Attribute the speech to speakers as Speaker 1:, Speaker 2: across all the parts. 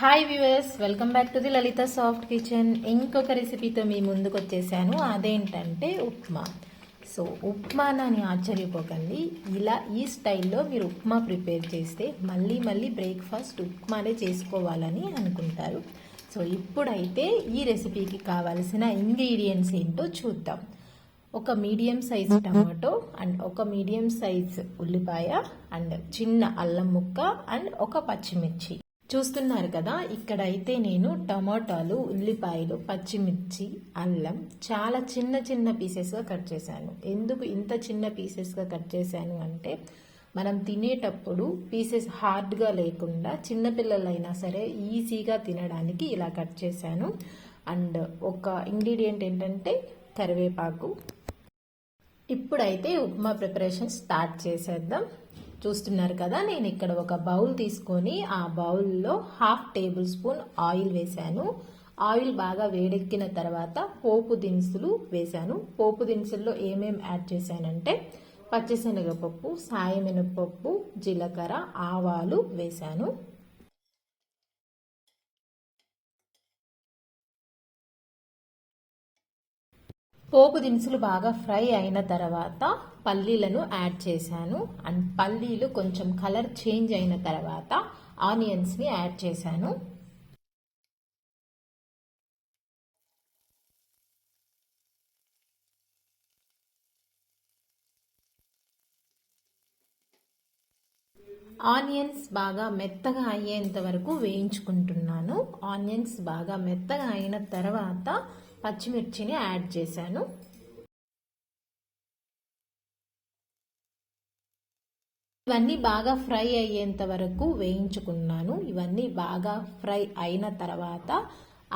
Speaker 1: Hi viewers, welcome back to the Lalitha soft kitchen. ఇంకొక రెసిపీతో మీ ముందుకు వచ్చేసాను. అదేంటంటే ఉప్మా. సో ఉప్మాని ఆశ్చర్యపోకండి, ఇలా ఈ స్టైల్లో మీరు ఉప్మా ప్రిపేర్ చేస్తే మళ్ళీ బ్రేక్ఫాస్ట్ ఉప్మానే చేసుకోవాలని అనుకుంటారు. సో ఇప్పుడైతే ఈ రెసిపీకి కావాల్సిన ఇంగ్రీడియంట్స్ ఏంటో చూద్దాం. ఒక మీడియం సైజ్ టమాటో అండ్ ఒక మీడియం సైజ్ ఉల్లిపాయ అండ్ చిన్న అల్లం ముక్క అండ్ ఒక పచ్చిమిర్చి. చూస్తున్నారు కదా, ఇక్కడైతే నేను టమాటాలు, ఉల్లిపాయలు, పచ్చిమిర్చి, అల్లం చాలా చిన్న పీసెస్గా కట్ చేశాను. ఎందుకు ఇంత చిన్న పీసెస్గా కట్ చేశాను అంటే మనం తినేటప్పుడు పీసెస్ హార్డ్గా లేకుండా చిన్నపిల్లలైనా సరే ఈజీగా తినడానికి ఇలా కట్ చేశాను. అండ్ ఒక ఇంగ్రీడియంట్ ఏంటంటే కరివేపాకు. ఇప్పుడైతే ఉప్మా ప్రిపరేషన్ స్టార్ట్ చేసేద్దాం. చూస్తున్నారు కదా, నేను ఇక్కడ ఒక బౌల్ తీసుకొని ఆ బౌల్లో 1/2 టేబుల్ స్పూన్ ఆయిల్ వేశాను. ఆయిల్ బాగా వేడెక్కిన తర్వాత పోపు దినుసులు వేశాను. పోపు దినుసుల్లో ఏమేమి యాడ్ చేశానంటే పచ్చిశనగపప్పు, సాయమినపప్పు, జీలకర్ర, ఆవాలు వేశాను. పోపు దినుసులు బాగా ఫ్రై అయిన తర్వాత పల్లీలను యాడ్ చేశాను. అండ్ పల్లీలు కొంచెం కలర్ చేంజ్ అయిన తర్వాత ఆనియన్స్ని యాడ్ చేశాను. ఆనియన్స్ బాగా మెత్తగా అయ్యేంత వరకు వేయించుకుంటున్నాను. ఆనియన్స్ బాగా మెత్తగా అయిన తర్వాత పచ్చిమిర్చిని యాడ్ చేశాను. ఇవన్నీ బాగా ఫ్రై అయ్యేంత వరకు వేయించుకున్నాను. ఇవన్నీ బాగా ఫ్రై అయిన తర్వాత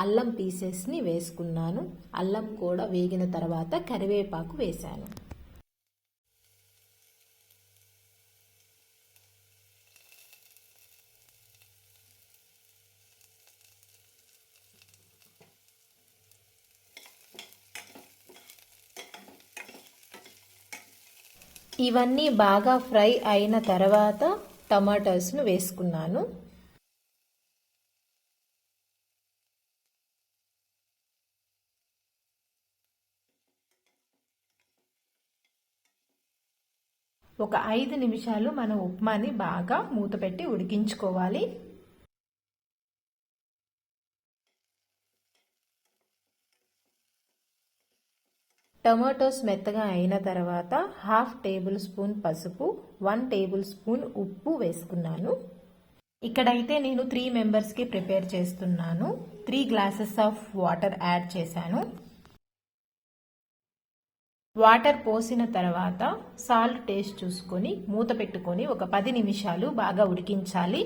Speaker 1: అల్లం పీసెస్ని వేసుకున్నాను. అల్లం కూడా వేగిన తర్వాత కరివేపాకు వేశాను. ఇవన్నీ బాగా ఫ్రై అయిన తర్వాత టమాటోస్ను వేసుకున్నాను. ఒక 5 నిమిషాలు మనం ఉప్మాని బాగా మూతపెట్టి ఉడికించుకోవాలి. టమాటోస్ మెత్తగా అయిన తర్వాత 1/2 టేబుల్ స్పూన్ పసుపు, 1 టేబుల్ స్పూన్ ఉప్పు వేసుకున్నాను. ఇక్కడైతే నేను 3 మెంబర్స్కి ప్రిపేర్ చేస్తున్నాను. 3 గ్లాసెస్ ఆఫ్ వాటర్ యాడ్ చేశాను. వాటర్ పోసిన తర్వాత సాల్ట్ టేస్ట్ చూసుకొని మూత పెట్టుకొని ఒక 10 నిమిషాలు బాగా ఉడికించాలి.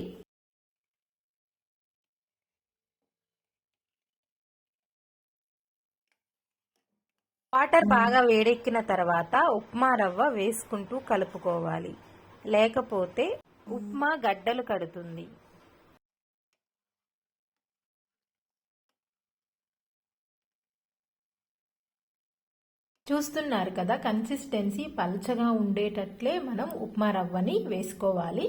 Speaker 1: వాటర్ బాగా వేడెక్కిన తర్వాత ఉప్మా రవ్వ వేసుకుంటూ కలుపుకోవాలి, లేకపోతే ఉప్మా గడ్డలు కడుతుంది. చూస్తున్నారు కదా, కన్సిస్టెన్సీ పల్చగా ఉండేటట్లే మనం ఉప్మా రవ్వని వేసుకోవాలి.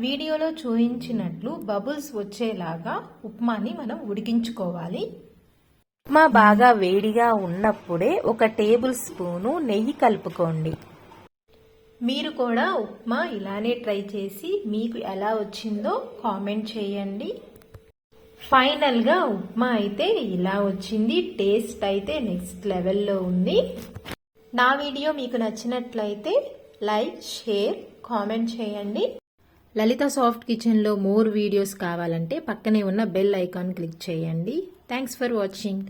Speaker 1: వీడియోలో చూపించినట్లు బబుల్స్ వచ్చేలాగా ఉప్మాని మనం ఉడికించుకోవాలి. ఉప్మా బాగా వేడిగా ఉన్నప్పుడే 1 టేబుల్ స్పూను నెయ్యి కలుపుకోండి. మీరు కూడా ఉప్మా ఇలానే ట్రై చేసి మీకు ఎలా వచ్చిందో కామెంట్ చేయండి. ఫైనల్గా ఉప్మా అయితే ఇలా వచ్చింది. టేస్ట్ అయితే నెక్స్ట్ లెవెల్లో ఉంది. నా వీడియో మీకు నచ్చినట్లయితే లైక్, షేర్, కామెంట్ చేయండి. లలిత సాఫ్ట్ కిచెన్లో మోర్ వీడియోస్ కావాలంటే పక్కనే ఉన్న బెల్ ఐకాన్ క్లిక్ చేయండి. Thanks for watching.